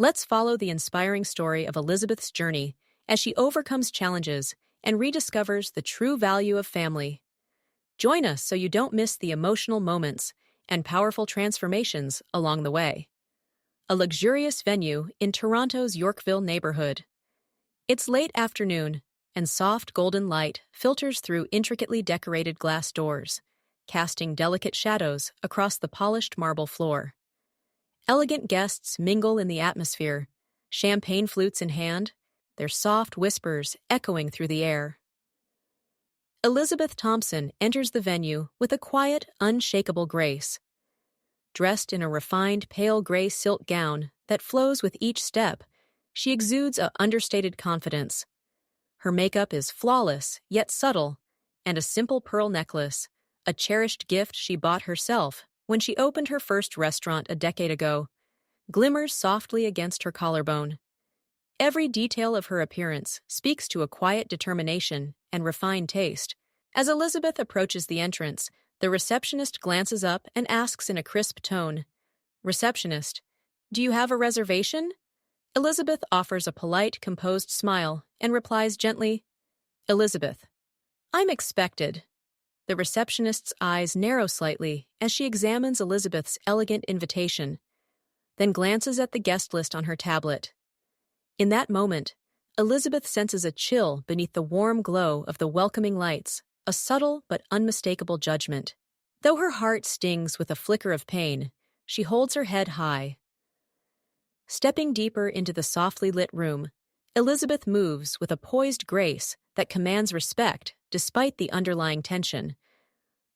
Let's follow the inspiring story of Elizabeth's journey as she overcomes challenges and rediscovers the true value of family. Join us so you don't miss the emotional moments and powerful transformations along the way. A luxurious venue in Toronto's Yorkville neighborhood. It's late afternoon, and soft golden light filters through intricately decorated glass doors, casting delicate shadows across the polished marble floor. Elegant guests mingle in the atmosphere, champagne flutes in hand, their soft whispers echoing through the air. Elizabeth Thompson enters the venue with a quiet, unshakable grace. Dressed in a refined pale gray silk gown that flows with each step, she exudes an understated confidence. Her makeup is flawless, yet subtle, and a simple pearl necklace, a cherished gift she bought herself when she opened her first restaurant a decade ago, glimmers softly against her collarbone. Every detail of her appearance speaks to a quiet determination and refined taste. As Elizabeth approaches the entrance, the receptionist glances up and asks in a crisp tone, "Receptionist, do you have a reservation?" Elizabeth offers a polite, composed smile and replies gently, "Elizabeth, I'm expected." The receptionist's eyes narrow slightly as she examines Elizabeth's elegant invitation, then glances at the guest list on her tablet. In that moment, Elizabeth senses a chill beneath the warm glow of the welcoming lights, a subtle but unmistakable judgment. Though her heart stings with a flicker of pain, she holds her head high. Stepping deeper into the softly lit room, Elizabeth moves with a poised grace that commands respect despite the underlying tension.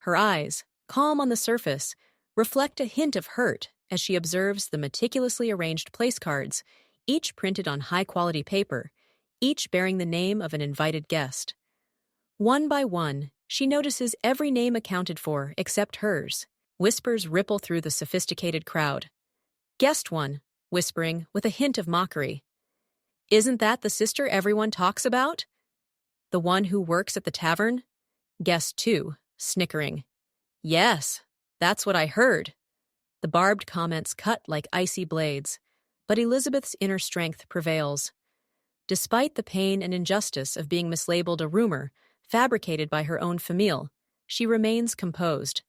Her eyes, calm on the surface, reflect a hint of hurt as she observes the meticulously arranged place cards, each printed on high-quality paper, each bearing the name of an invited guest. One by one, she notices every name accounted for except hers. Whispers ripple through the sophisticated crowd. Guest one, whispering with a hint of mockery, "Isn't that the sister everyone talks about? The one who works at the tavern?" Guest two, snickering, "Yes, that's what I heard." The barbed comments cut like icy blades, but Elizabeth's inner strength prevails. Despite the pain and injustice of being mislabeled a rumor fabricated by her own famille, she remains composed.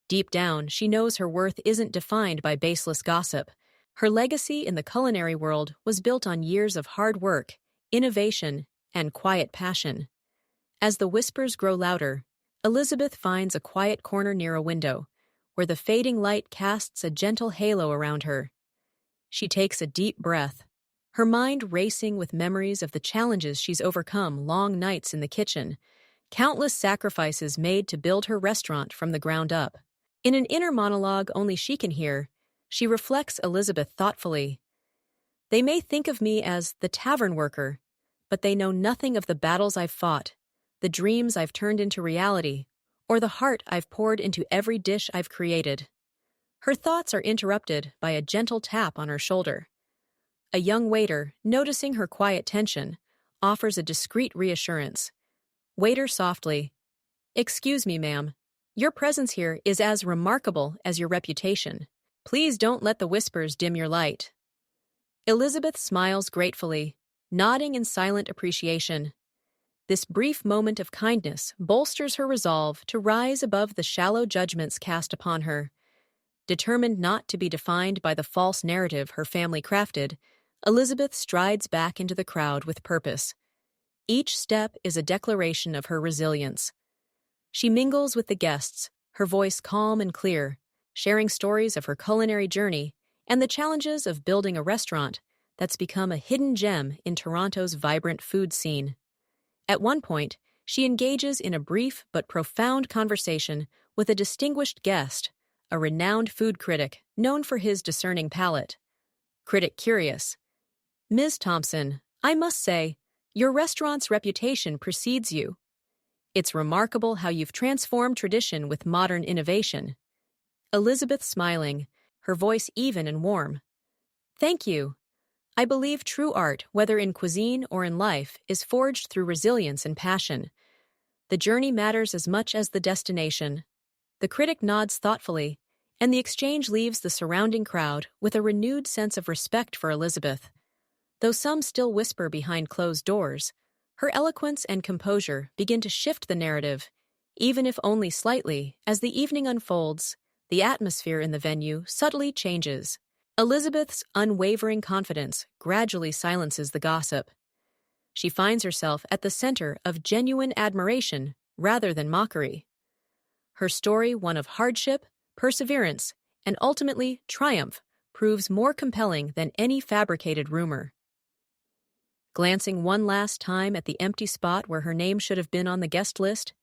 Deep down, she knows her worth isn't defined by baseless gossip. Her legacy in the culinary world was built on years of hard work, innovation, and quiet passion. As the whispers grow louder, Elizabeth finds a quiet corner near a window, where the fading light casts a gentle halo around her. She takes a deep breath, her mind racing with memories of the challenges she's overcome, long nights in the kitchen, countless sacrifices made to build her restaurant from the ground up. In an inner monologue only she can hear, she reflects Elizabeth thoughtfully. "They may think of me as the tavern worker, but they know nothing of the battles I've fought, the dreams I've turned into reality, or the heart I've poured into every dish I've created." Her thoughts are interrupted by a gentle tap on her shoulder. A young waiter, noticing her quiet tension, offers a discreet reassurance. Waiter softly, "Excuse me, ma'am. Your presence here is as remarkable as your reputation. Please don't let the whispers dim your light." Elizabeth smiles gratefully, nodding in silent appreciation. This brief moment of kindness bolsters her resolve to rise above the shallow judgments cast upon her. Determined not to be defined by the false narrative her family crafted, Elizabeth strides back into the crowd with purpose. Each step is a declaration of her resilience. She mingles with the guests, her voice calm and clear, sharing stories of her culinary journey and the challenges of building a restaurant that's become a hidden gem in Toronto's vibrant food scene. At one point, she engages in a brief but profound conversation with a distinguished guest, a renowned food critic known for his discerning palate. Critic curious, "Ms. Thompson, I must say, your restaurant's reputation precedes you. It's remarkable how you've transformed tradition with modern innovation." Elizabeth smiling, her voice even and warm, "Thank you. I believe true art, whether in cuisine or in life, is forged through resilience and passion. The journey matters as much as the destination." The critic nods thoughtfully, and the exchange leaves the surrounding crowd with a renewed sense of respect for Elizabeth. Though some still whisper behind closed doors, her eloquence and composure begin to shift the narrative, even if only slightly. As the evening unfolds, the atmosphere in the venue subtly changes. Elizabeth's unwavering confidence gradually silences the gossip. She finds herself at the center of genuine admiration rather than mockery. Her story, one of hardship, perseverance, and ultimately triumph, proves more compelling than any fabricated rumor. Glancing one last time at the empty spot where her name should have been on the guest list,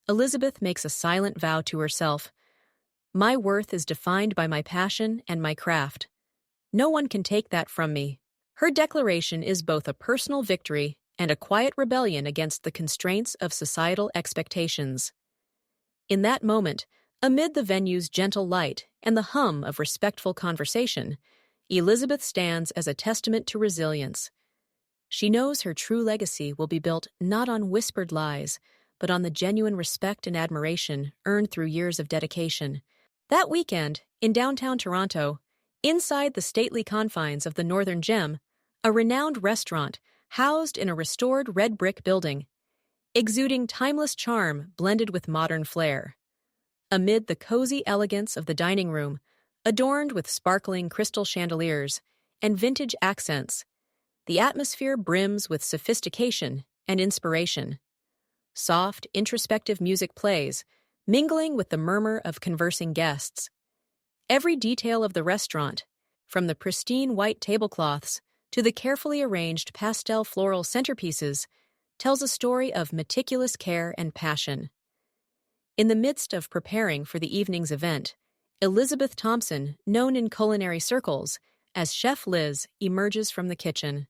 Elizabeth makes a silent vow to herself. My worth is defined by my passion and my craft. No one can take that from me. Her declaration is both a personal victory and a quiet rebellion against the constraints of societal expectations. In that moment, amid the venue's gentle light and the hum of respectful conversation, Elizabeth stands as a testament to resilience. She knows her true legacy will be built not on whispered lies, but on the genuine respect and admiration earned through years of dedication. That weekend, in downtown Toronto, inside the stately confines of the Northern Gem, a renowned restaurant housed in a restored red brick building, exuding timeless charm blended with modern flair. Amid the cozy elegance of the dining room, adorned with sparkling crystal chandeliers and vintage accents, the atmosphere brims with sophistication and inspiration. Soft, introspective music plays, mingling with the murmur of conversing guests. Every detail of the restaurant, from the pristine white tablecloths to the carefully arranged pastel floral centerpieces, tells a story of meticulous care and passion. In the midst of preparing for the evening's event, Elizabeth Thompson, known in culinary circles as Chef Liz, emerges from the kitchen.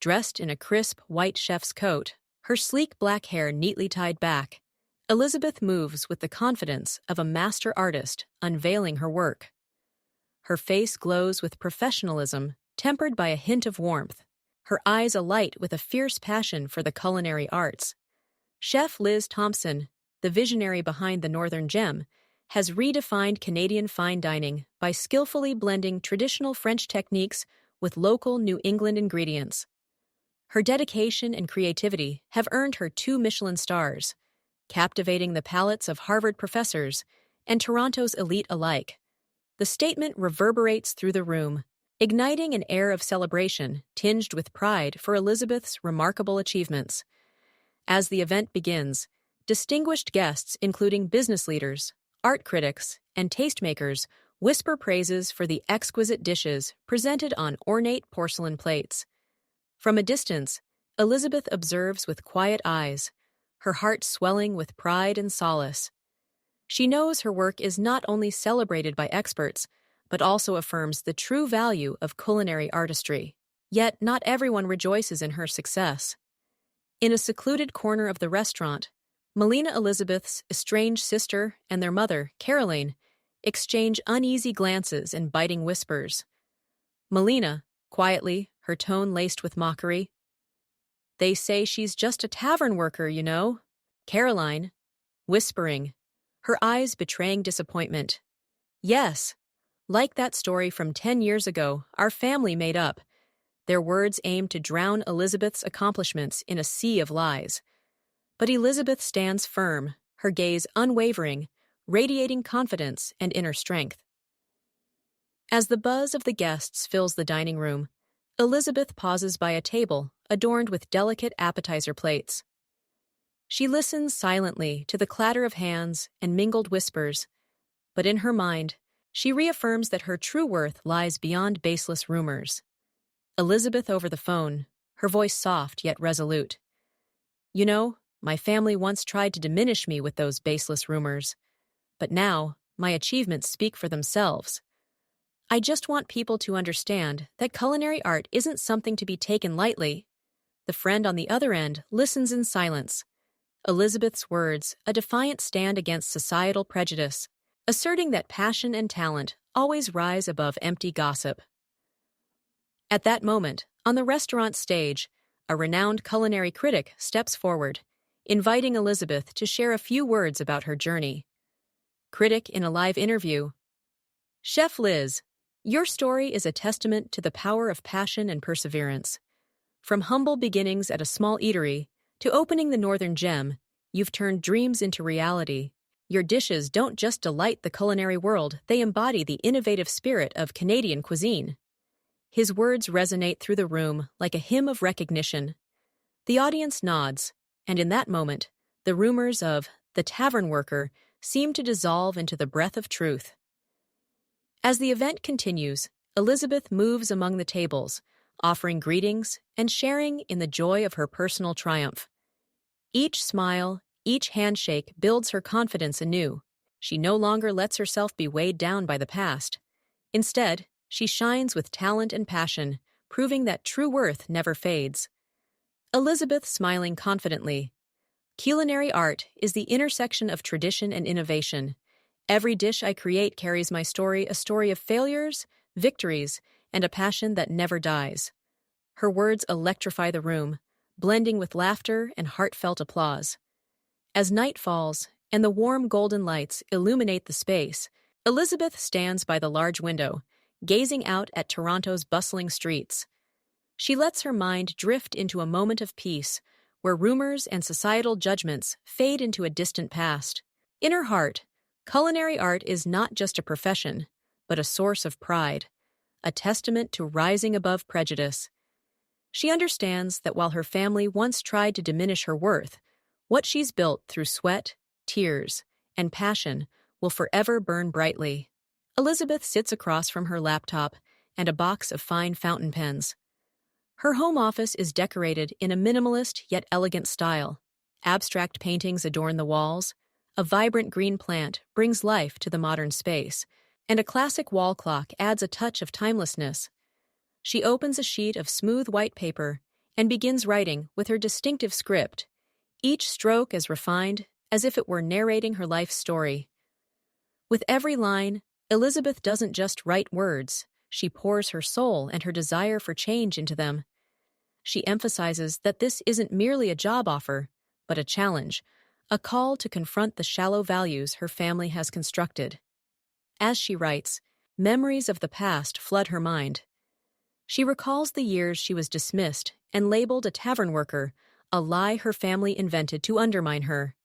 Dressed in a crisp white chef's coat, her sleek black hair neatly tied back, Elizabeth moves with the confidence of a master artist unveiling her work. Her face glows with professionalism, tempered by a hint of warmth, her eyes alight with a fierce passion for the culinary arts. Chef Liz Thompson, the visionary behind the Northern Gem, has redefined Canadian fine dining by skillfully blending traditional French techniques with local New England ingredients. Her dedication and creativity have earned her 2 Michelin stars, captivating the palates of Harvard professors and Toronto's elite alike. The statement reverberates through the room, igniting an air of celebration tinged with pride for Elizabeth's remarkable achievements. As the event begins, distinguished guests, including business leaders, art critics, and tastemakers, whisper praises for the exquisite dishes presented on ornate porcelain plates. From a distance, Elizabeth observes with quiet eyes, her heart swelling with pride and solace. She knows her work is not only celebrated by experts, but also affirms the true value of culinary artistry. Yet not everyone rejoices in her success. In a secluded corner of the restaurant, Melina Elizabeth's estranged sister and their mother, Caroline, exchange uneasy glances and biting whispers. Melina, quietly, her tone laced with mockery. They say she's just a tavern worker, you know. Caroline, whispering, her eyes betraying disappointment. Yes, like that story from 10 years ago, our family made up. Their words aimed to drown Elizabeth's accomplishments in a sea of lies. But Elizabeth stands firm, her gaze unwavering, radiating confidence and inner strength. As the buzz of the guests fills the dining room, Elizabeth pauses by a table adorned with delicate appetizer plates. She listens silently to the clatter of hands and mingled whispers, but in her mind, she reaffirms that her true worth lies beyond baseless rumors. Elizabeth over the phone, her voice soft yet resolute. You know, my family once tried to diminish me with those baseless rumors, but now my achievements speak for themselves. I just want people to understand that culinary art isn't something to be taken lightly. The friend on the other end listens in silence. Elizabeth's words, a defiant stand against societal prejudice, asserting that passion and talent always rise above empty gossip. At that moment, on the restaurant stage, a renowned culinary critic steps forward, inviting Elizabeth to share a few words about her journey. Critic in a live interview, Chef Liz, your story is a testament to the power of passion and perseverance. From humble beginnings at a small eatery to opening the Northern Gem, you've turned dreams into reality. Your dishes don't just delight the culinary world, they embody the innovative spirit of Canadian cuisine. His words resonate through the room like a hymn of recognition. The audience nods, and in that moment, the rumors of the tavern worker seem to dissolve into the breath of truth. As the event continues, Elizabeth moves among the tables, offering greetings and sharing in the joy of her personal triumph. Each smile, each handshake builds her confidence anew. She no longer lets herself be weighed down by the past. Instead, she shines with talent and passion, proving that true worth never fades. Elizabeth smiling confidently. Culinary art is the intersection of tradition and innovation. Every dish I create carries my story, a story of failures, victories, and a passion that never dies. Her words electrify the room, blending with laughter and heartfelt applause. As night falls and the warm golden lights illuminate the space, Elizabeth stands by the large window, gazing out at Toronto's bustling streets. She lets her mind drift into a moment of peace, where rumors and societal judgments fade into a distant past. In her heart, culinary art is not just a profession, but a source of pride, a testament to rising above prejudice. She understands that while her family once tried to diminish her worth, what she's built through sweat, tears, and passion will forever burn brightly. Elizabeth sits across from her laptop and a box of fine fountain pens. Her home office is decorated in a minimalist yet elegant style. Abstract paintings adorn the walls, a vibrant green plant brings life to the modern space, and a classic wall clock adds a touch of timelessness. She opens a sheet of smooth white paper and begins writing with her distinctive script, each stroke as refined as if it were narrating her life story. With every line, Elizabeth doesn't just write words, she pours her soul and her desire for change into them. She emphasizes that this isn't merely a job offer, but a challenge, a call to confront the shallow values her family has constructed. As she writes, memories of the past flood her mind. She recalls the years she was dismissed and labeled a tavern worker, a lie her family invented to undermine her.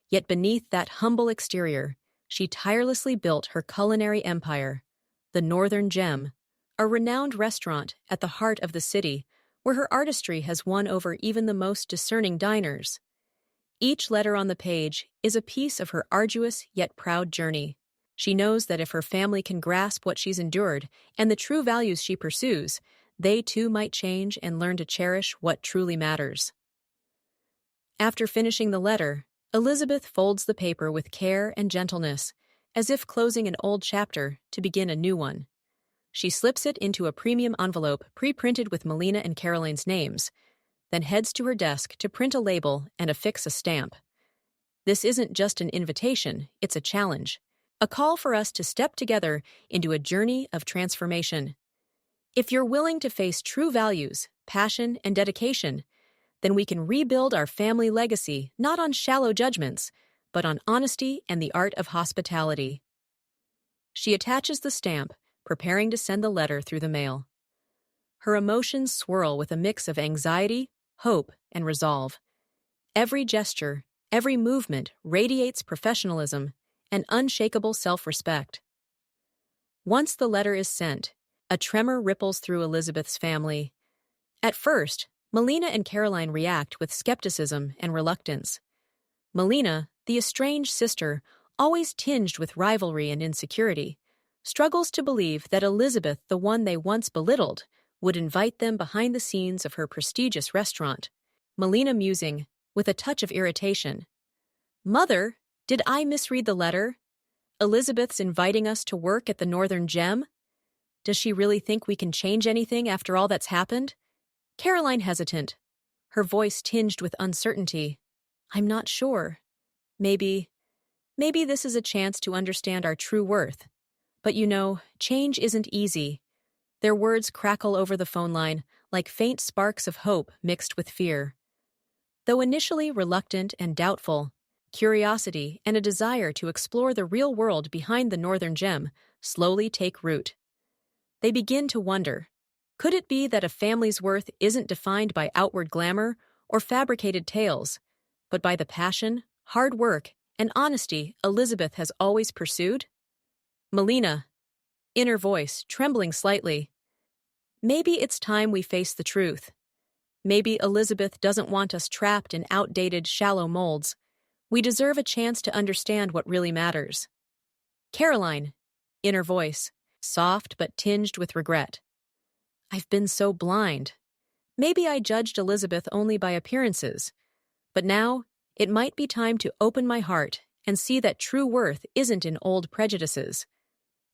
Yet beneath that humble exterior, she tirelessly built her culinary empire, the Northern Gem, a renowned restaurant at the heart of the city where her artistry has won over even the most discerning diners. Each letter on the page is a piece of her arduous yet proud journey. She knows that if her family can grasp what she's endured and the true values she pursues, they too might change and learn to cherish what truly matters. After finishing the letter, Elizabeth folds the paper with care and gentleness, as if closing an old chapter to begin a new one. She slips it into a premium envelope pre-printed with Melina and Caroline's names, then heads to her desk to print a label and affix a stamp. This isn't just an invitation, it's a challenge, a call for us to step together into a journey of transformation. If you're willing to face true values, passion, and dedication, then we can rebuild our family legacy not on shallow judgments, but on honesty and the art of hospitality. She attaches the stamp, preparing to send the letter through the mail. Her emotions swirl with a mix of anxiety, hope, and resolve. Every gesture, every movement radiates professionalism and unshakable self-respect. Once the letter is sent, a tremor ripples through Elizabeth's family. At first, Melina and Caroline react with skepticism and reluctance. Melina, the estranged sister, always tinged with rivalry and insecurity, struggles to believe that Elizabeth, the one they once belittled, would invite them behind the scenes of her prestigious restaurant. Melina musing, with a touch of irritation. "Mother, did I misread the letter? Elizabeth's inviting us to work at the Northern Gem? Does she really think we can change anything after all that's happened?" Caroline hesitant, her voice tinged with uncertainty. "I'm not sure. Maybe this is a chance to understand our true worth. But you know, change isn't easy." Their words crackle over the phone line like faint sparks of hope mixed with fear. Though initially reluctant and doubtful, curiosity and a desire to explore the real world behind the Northern Gem slowly take root. They begin to wonder, could it be that a family's worth isn't defined by outward glamour or fabricated tales, but by the passion, hard work, and honesty Elizabeth has always pursued? Melina, inner voice trembling slightly. Maybe it's time we face the truth. Maybe Elizabeth doesn't want us trapped in outdated, shallow molds. We deserve a chance to understand what really matters. Caroline, inner voice, soft but tinged with regret. I've been so blind. Maybe I judged Elizabeth only by appearances. But now, it might be time to open my heart and see that true worth isn't in old prejudices.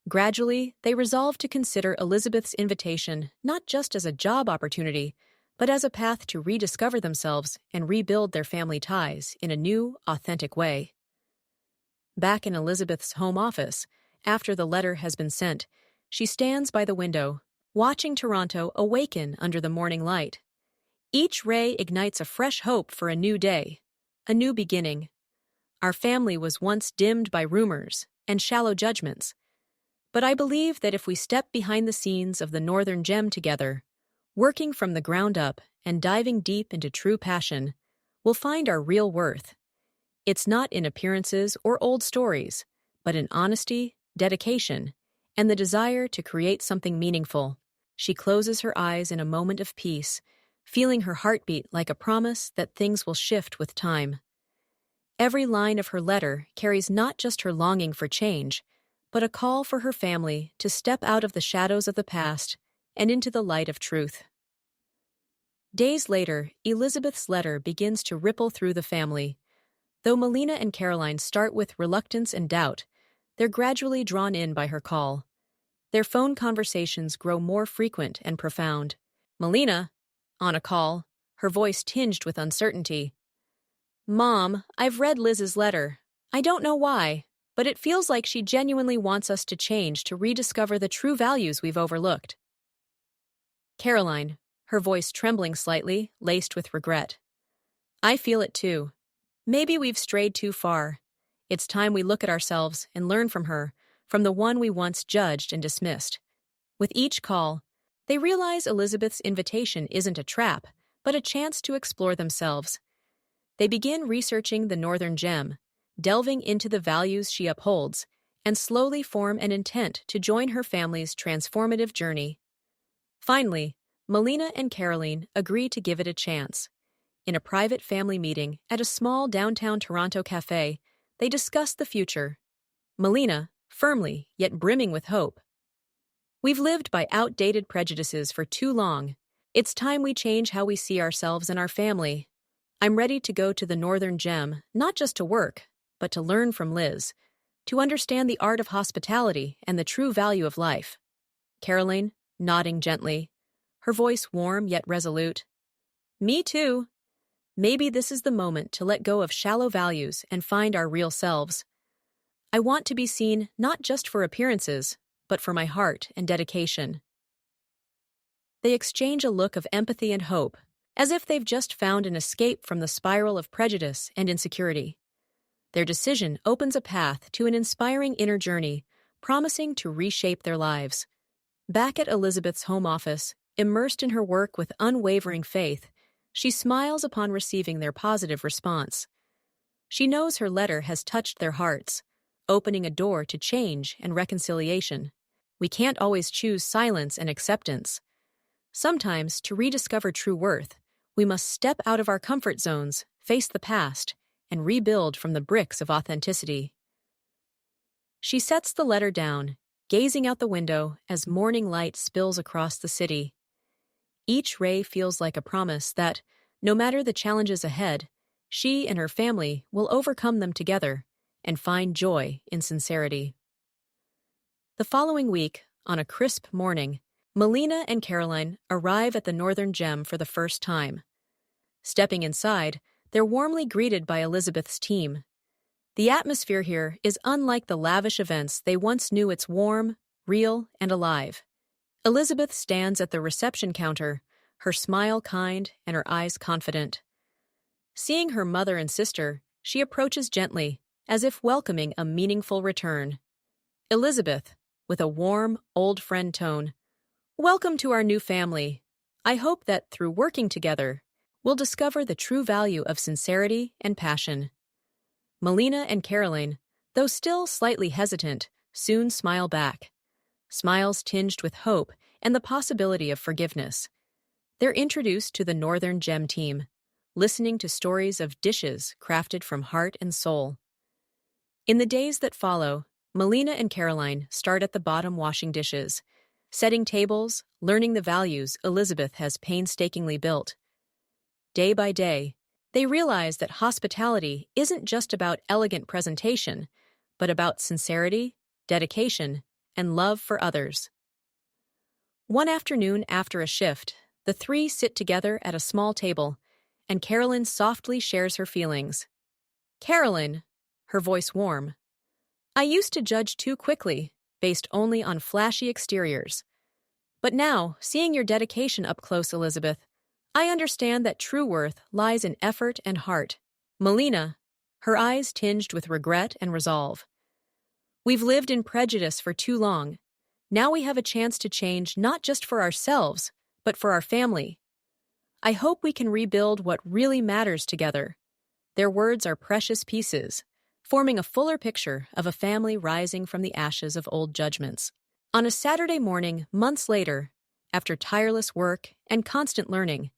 Gradually, they resolved to consider Elizabeth's invitation not just as a job opportunity, but as a path to rediscover themselves and rebuild their family ties in a new, authentic way. Back in Elizabeth's home office, after the letter has been sent, she stands by the window, watching Toronto awaken under the morning light. Each ray ignites a fresh hope for a new day, a new beginning. Our family was once dimmed by rumors and shallow judgments, but I believe that if we step behind the scenes of the Northern Gem together, working from the ground up and diving deep into true passion, we'll find our real worth. It's not in appearances or old stories, but in honesty, dedication, and the desire to create something meaningful. She closes her eyes in a moment of peace, feeling her heartbeat like a promise that things will shift with time. Every line of her letter carries not just her longing for change, but a call for her family to step out of the shadows of the past and into the light of truth. Days later, Elizabeth's letter begins to ripple through the family. Though Melina and Caroline start with reluctance and doubt, they're gradually drawn in by her call. Their phone conversations grow more frequent and profound. Melina, on a call, her voice tinged with uncertainty. Mom, I've read Liz's letter. I don't know why, but it feels like she genuinely wants us to change to rediscover the true values we've overlooked. Caroline, her voice trembling slightly, laced with regret. I feel it too. Maybe we've strayed too far. It's time we look at ourselves and learn from her, from the one we once judged and dismissed. With each call, they realize Elizabeth's invitation isn't a trap, but a chance to explore themselves. They begin researching the Northern Gem, delving into the values she upholds, and slowly form an intent to join her family's transformative journey. Finally, Melina and Caroline agree to give it a chance. In a private family meeting at a small downtown Toronto cafe, they discuss the future. Melina, firmly yet brimming with hope. We've lived by outdated prejudices for too long. It's time we change how we see ourselves and our family. I'm ready to go to the Northern Gem, not just to work, but to learn from Liz, to understand the art of hospitality and the true value of life. Caroline, nodding gently, her voice warm yet resolute. Me too. Maybe this is the moment to let go of shallow values and find our real selves. I want to be seen not just for appearances, but for my heart and dedication. They exchange a look of empathy and hope, as if they've just found an escape from the spiral of prejudice and insecurity. Their decision opens a path to an inspiring inner journey, promising to reshape their lives. Back at Elizabeth's home office, immersed in her work with unwavering faith, she smiles upon receiving their positive response. She knows her letter has touched their hearts, opening a door to change and reconciliation. We can't always choose silence and acceptance. Sometimes, to rediscover true worth, we must step out of our comfort zones, face the past, and rebuild from the bricks of authenticity. She sets the letter down, gazing out the window as morning light spills across the city. Each ray feels like a promise that, no matter the challenges ahead, she and her family will overcome them together and find joy in sincerity. The following week, on a crisp morning, Melina and Caroline arrive at the Northern Gem for the first time. Stepping inside, they're warmly greeted by Elizabeth's team. The atmosphere here is unlike the lavish events they once knew. It's warm, real, and alive. Elizabeth stands at the reception counter, her smile kind and her eyes confident. Seeing her mother and sister, she approaches gently, as if welcoming a meaningful return. Elizabeth, with a warm, old friend tone. Welcome to our new family. I hope that through working together, we'll discover the true value of sincerity and passion. Melina and Caroline, though still slightly hesitant, soon smile back. Smiles tinged with hope and the possibility of forgiveness. They're introduced to the Northern Gem team, listening to stories of dishes crafted from heart and soul. In the days that follow, Melina and Caroline start at the bottom washing dishes, setting tables, learning the values Elizabeth has painstakingly built. Day by day, they realize that hospitality isn't just about elegant presentation, but about sincerity, dedication, and love for others. One afternoon after a shift, the three sit together at a small table, and Carolyn softly shares her feelings. Carolyn, her voice warm, I used to judge too quickly, based only on flashy exteriors. But now, seeing your dedication up close, Elizabeth, I understand that true worth lies in effort and heart. Melina, her eyes tinged with regret and resolve. We've lived in prejudice for too long. Now we have a chance to change not just for ourselves, but for our family. I hope we can rebuild what really matters together. Their words are precious pieces, forming a fuller picture of a family rising from the ashes of old judgments. On a Saturday morning, months later, after tireless work and constant learning,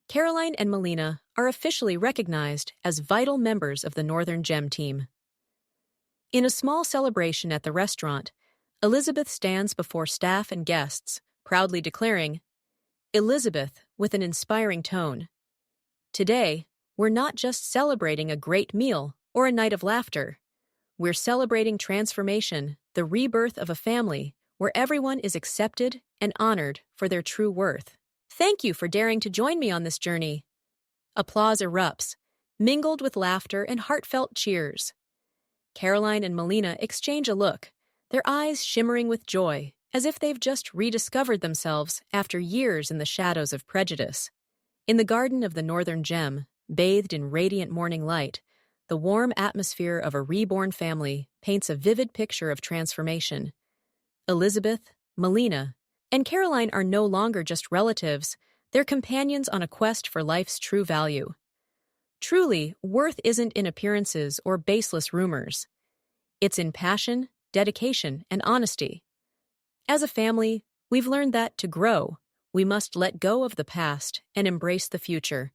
Caroline and Melina are officially recognized as vital members of the Northern Gem team. In a small celebration at the restaurant, Elizabeth stands before staff and guests, proudly declaring, Elizabeth, with an inspiring tone, today, we're not just celebrating a great meal or a night of laughter. We're celebrating transformation, the rebirth of a family where everyone is accepted and honored for their true worth. Thank you for daring to join me on this journey. Applause erupts, mingled with laughter and heartfelt cheers. Caroline and Melina exchange a look, their eyes shimmering with joy, as if they've just rediscovered themselves after years in the shadows of prejudice. In the garden of the Northern Gem, bathed in radiant morning light, the warm atmosphere of a reborn family paints a vivid picture of transformation. Elizabeth, Melina, and Caroline are no longer just relatives, they're companions on a quest for life's true value. Truly, worth isn't in appearances or baseless rumors. It's in passion, dedication, and honesty. As a family, we've learned that to grow, we must let go of the past and embrace the future.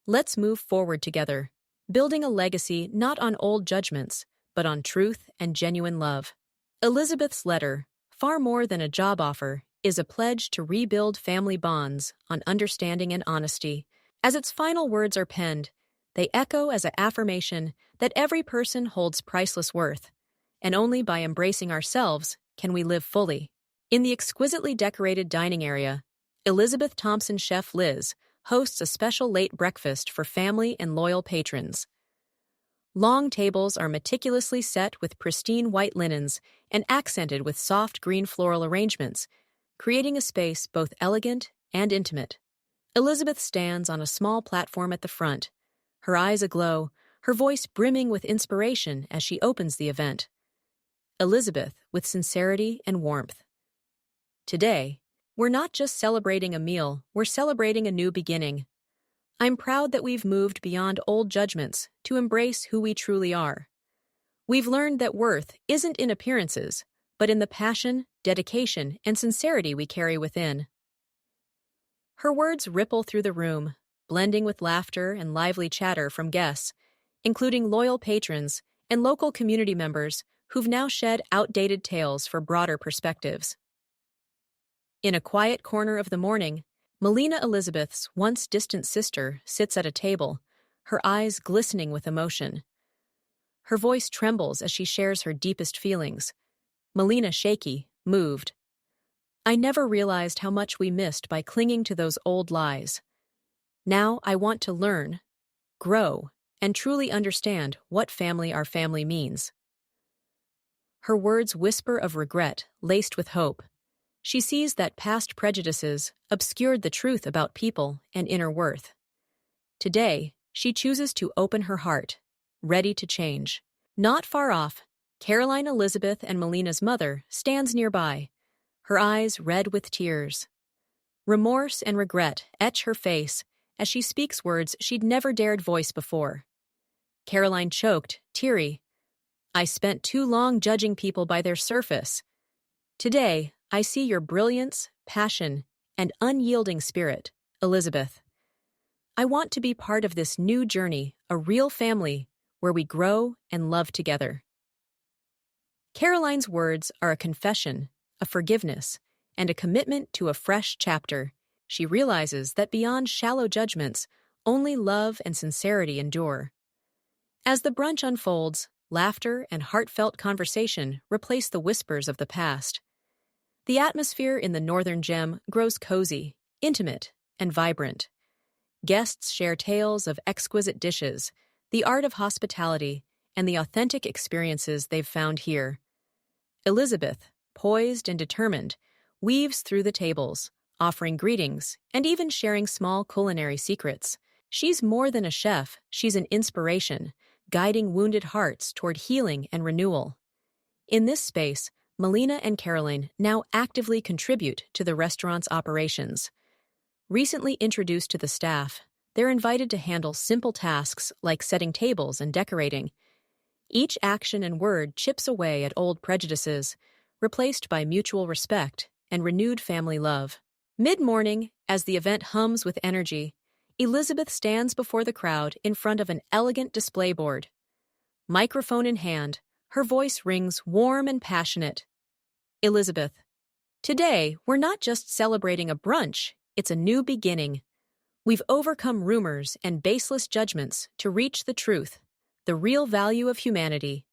Let's move forward together, building a legacy not on old judgments, but on truth and genuine love. Elizabeth's letter, far more than a job offer, is a pledge to rebuild family bonds on understanding and honesty. As its final words are penned, they echo as an affirmation that every person holds priceless worth, and only by embracing ourselves can we live fully. In the exquisitely decorated dining area, Elizabeth Thompson chef Liz hosts a special late breakfast for family and loyal patrons. Long tables are meticulously set with pristine white linens and accented with soft green floral arrangements, creating a space both elegant and intimate. Elizabeth stands on a small platform at the front, her eyes aglow, her voice brimming with inspiration as she opens the event. Elizabeth with sincerity and warmth. Today, we're not just celebrating a meal, we're celebrating a new beginning. I'm proud that we've moved beyond old judgments to embrace who we truly are. We've learned that worth isn't in appearances, but in the passion, dedication, and sincerity we carry within. Her words ripple through the room, blending with laughter and lively chatter from guests, including loyal patrons and local community members who've now shed outdated tales for broader perspectives. In a quiet corner of the morning, Melina Elizabeth's once distant sister sits at a table, her eyes glistening with emotion. Her voice trembles as she shares her deepest feelings. Melina shaky, moved. I never realized how much we missed by clinging to those old lies. Now I want to learn, grow, and truly understand what family our family means. Her words whisper of regret, laced with hope. She sees that past prejudices obscured the truth about people and inner worth. Today, she chooses to open her heart, ready to change. Not far off, Caroline Elizabeth and Melina's mother stands nearby, her eyes red with tears. Remorse and regret etch her face as she speaks words she'd never dared voice before. Caroline choked, teary. I spent too long judging people by their surface. Today, I see your brilliance, passion, and unyielding spirit, Elizabeth. I want to be part of this new journey, a real family, where we grow and love together. Caroline's words are a confession, a forgiveness, and a commitment to a fresh chapter. She realizes that beyond shallow judgments, only love and sincerity endure. As the brunch unfolds, laughter and heartfelt conversation replace the whispers of the past. The atmosphere in the Northern Gem grows cozy, intimate, and vibrant. Guests share tales of exquisite dishes, the art of hospitality, and the authentic experiences they've found here. Elizabeth, poised and determined, weaves through the tables, offering greetings and even sharing small culinary secrets. She's more than a chef, she's an inspiration, guiding wounded hearts toward healing and renewal. In this space, Melina and Caroline now actively contribute to the restaurant's operations. Recently introduced to the staff, they're invited to handle simple tasks like setting tables and decorating. Each action and word chips away at old prejudices, replaced by mutual respect and renewed family love. Mid-morning, as the event hums with energy, Elizabeth stands before the crowd in front of an elegant display board. Microphone in hand, her voice rings warm and passionate. Elizabeth, today we're not just celebrating a brunch, it's a new beginning. We've overcome rumors and baseless judgments to reach the truth, the real value of humanity.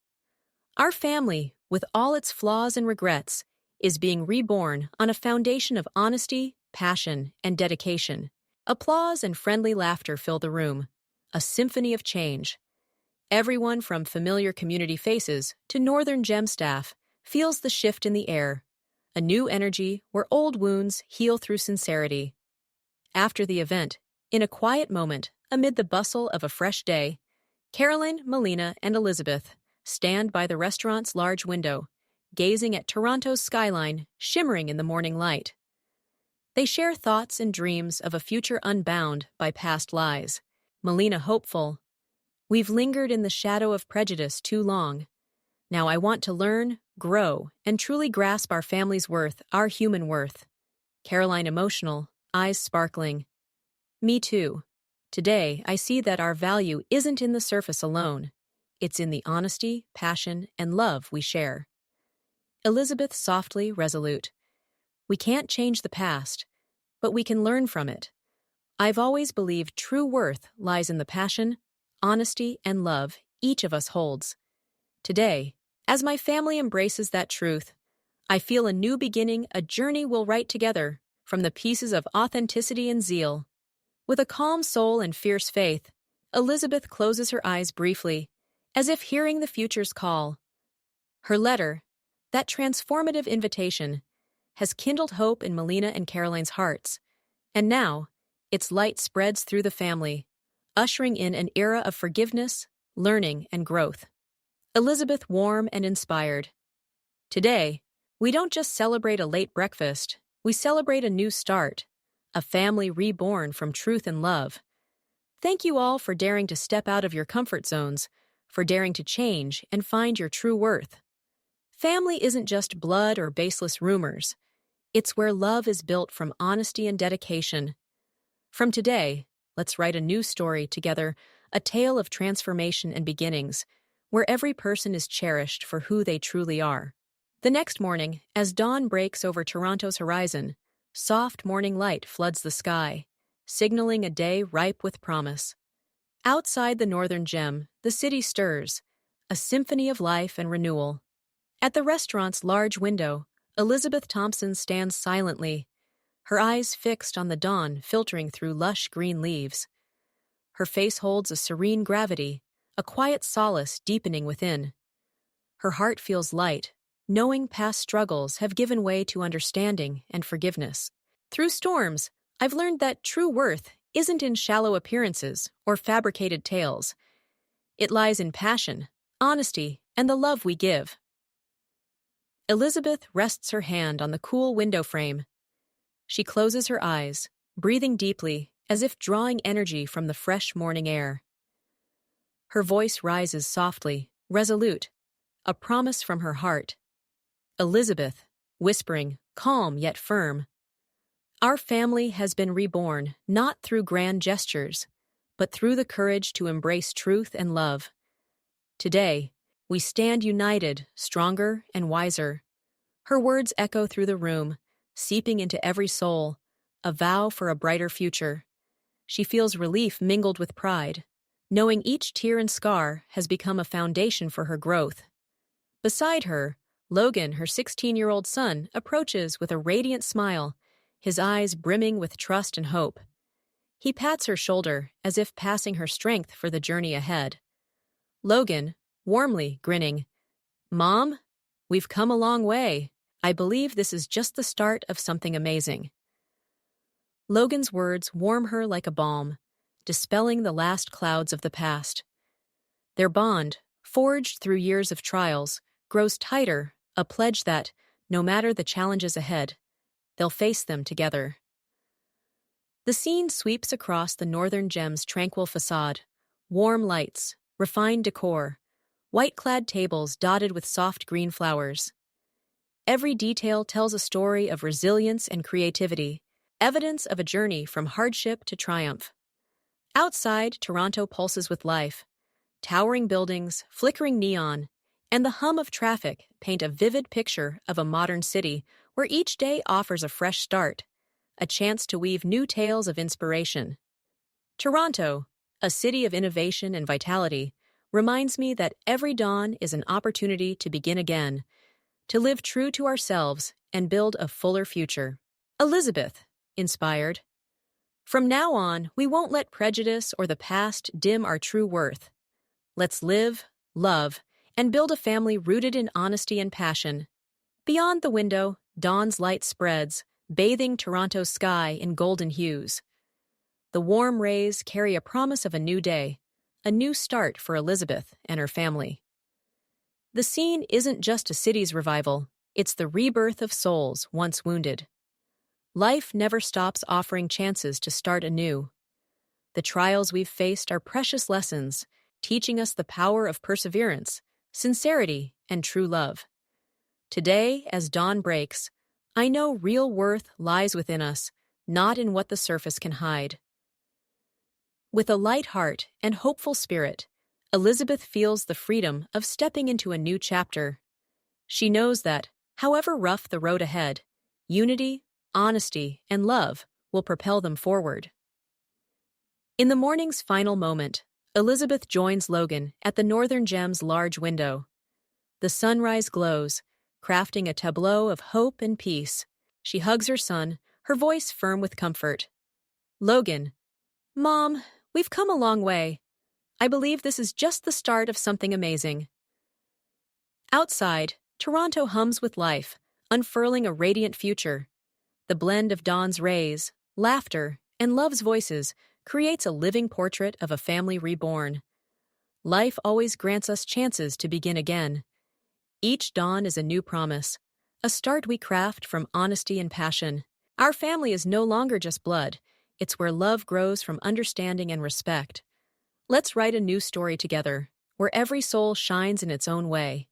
Our family, with all its flaws and regrets, is being reborn on a foundation of honesty, passion, and dedication. Applause and friendly laughter fill the room, a symphony of change. Everyone from familiar community faces to Northern Gem staff feels the shift in the air, a new energy where old wounds heal through sincerity. After the event, in a quiet moment, amid the bustle of a fresh day, Caroline, Melina, and Elizabeth stand by the restaurant's large window, gazing at Toronto's skyline shimmering in the morning light. They share thoughts and dreams of a future unbound by past lies. Melina hopeful, we've lingered in the shadow of prejudice too long. Now I want to learn, grow, and truly grasp our family's worth, our human worth. Caroline emotional, eyes sparkling. Me too. Today, I see that our value isn't in the surface alone. It's in the honesty, passion, and love we share. Elizabeth softly resolute. We can't change the past, but we can learn from it. I've always believed true worth lies in the passion, honesty, and love each of us holds. Today, as my family embraces that truth, I feel a new beginning, a journey we'll write together from the pieces of authenticity and zeal. With a calm soul and fierce faith, Elizabeth closes her eyes briefly, as if hearing the future's call. Her letter, that transformative invitation, has kindled hope in Melina and Caroline's hearts, and now its light spreads through the family, ushering in an era of forgiveness, learning, and growth. Elizabeth warm and inspired. Today, we don't just celebrate a late breakfast, we celebrate a new start, a family reborn from truth and love. Thank you all for daring to step out of your comfort zones, for daring to change and find your true worth. Family isn't just blood or baseless rumors. It's where love is built from honesty and dedication. From today, let's write a new story together, a tale of transformation and beginnings, where every person is cherished for who they truly are. The next morning, as dawn breaks over Toronto's horizon, soft morning light floods the sky, signaling a day ripe with promise. Outside the Northern Gem, the city stirs, a symphony of life and renewal. At the restaurant's large window, Elizabeth Thompson stands silently, her eyes fixed on the dawn filtering through lush green leaves. Her face holds a serene gravity, a quiet solace deepening within. Her heart feels light, knowing past struggles have given way to understanding and forgiveness. Through storms, I've learned that true worth isn't in shallow appearances or fabricated tales. It lies in passion, honesty, and the love we give. Elizabeth rests her hand on the cool window frame. She closes her eyes, breathing deeply, as if drawing energy from the fresh morning air. Her voice rises softly, resolute, a promise from her heart. Elizabeth, whispering, calm yet firm. Our family has been reborn, not through grand gestures, but through the courage to embrace truth and love. Today, we stand united, stronger and wiser. Her words echo through the room, seeping into every soul, a vow for a brighter future. She feels relief mingled with pride, knowing each tear and scar has become a foundation for her growth. Beside her, Logan, her 16-year-old son, approaches with a radiant smile, his eyes brimming with trust and hope. He pats her shoulder as if passing her strength for the journey ahead. Logan, warmly grinning, "Mom, we've come a long way. I believe this is just the start of something amazing." Logan's words warm her like a balm, dispelling the last clouds of the past. Their bond, forged through years of trials, grows tighter, a pledge that, no matter the challenges ahead, they'll face them together. The scene sweeps across the Northern Gem's tranquil facade, warm lights, refined decor, white-clad tables dotted with soft green flowers. Every detail tells a story of resilience and creativity, evidence of a journey from hardship to triumph. Outside, Toronto pulses with life. Towering buildings, flickering neon, and the hum of traffic paint a vivid picture of a modern city where each day offers a fresh start, a chance to weave new tales of inspiration. Toronto, a city of innovation and vitality, reminds me that every dawn is an opportunity to begin again, to live true to ourselves and build a fuller future. Elizabeth, inspired. From now on, we won't let prejudice or the past dim our true worth. Let's live, love, and build a family rooted in honesty and passion. Beyond the window, dawn's light spreads, bathing Toronto's sky in golden hues. The warm rays carry a promise of a new day, a new start for Elizabeth and her family. The scene isn't just a city's revival, it's the rebirth of souls once wounded. Life never stops offering chances to start anew. The trials we've faced are precious lessons, teaching us the power of perseverance, sincerity, and true love. Today, as dawn breaks, I know real worth lies within us, not in what the surface can hide. With a light heart and hopeful spirit, Elizabeth feels the freedom of stepping into a new chapter. She knows that, however rough the road ahead, unity, honesty, and love will propel them forward. In the morning's final moment, Elizabeth joins Logan at the Northern Gem's large window. The sunrise glows, crafting a tableau of hope and peace. She hugs her son, her voice firm with comfort. "Logan, Mom, we've come a long way. I believe this is just the start of something amazing." Outside, Toronto hums with life, unfurling a radiant future. The blend of dawn's rays, laughter, and love's voices creates a living portrait of a family reborn. Life always grants us chances to begin again. Each dawn is a new promise, a start we craft from honesty and passion. Our family is no longer just blood, it's where love grows from understanding and respect. Let's write a new story together, where every soul shines in its own way.